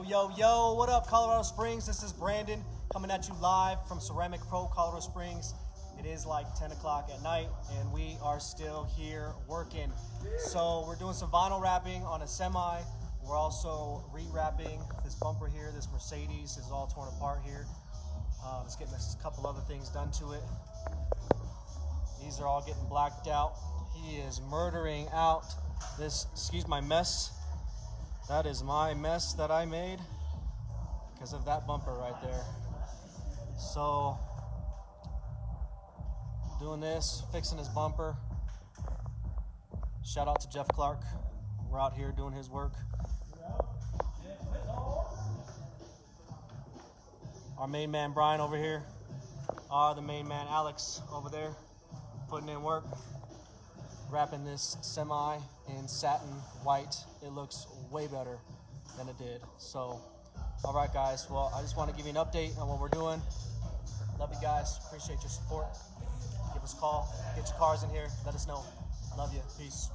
Yo, what up, Colorado Springs? This is Brandon coming at you live from Ceramic Pro, Colorado Springs. It is like 10 o'clock at night, and we are still here working. So we're doing some vinyl wrapping on a semi. We're also re-wrapping this bumper here. This Mercedes is all torn apart here. Just getting a couple other things done to it. These are all getting blacked out. He is murdering out this, excuse my mess. That is my mess that I made because of that bumper right there. So, doing this, fixing his bumper. Shout out to Jeff Clark. We're out here doing his work. Our main man Brian over here. The main man Alex over there, putting in work. Wrapping this semi in satin white. It looks way better than it did. So, all right, guys. Well, I just want to give you an update on what we're doing. Love you guys. Appreciate your support. Give us a call. Get your cars in here. Let us know. Love you. Peace.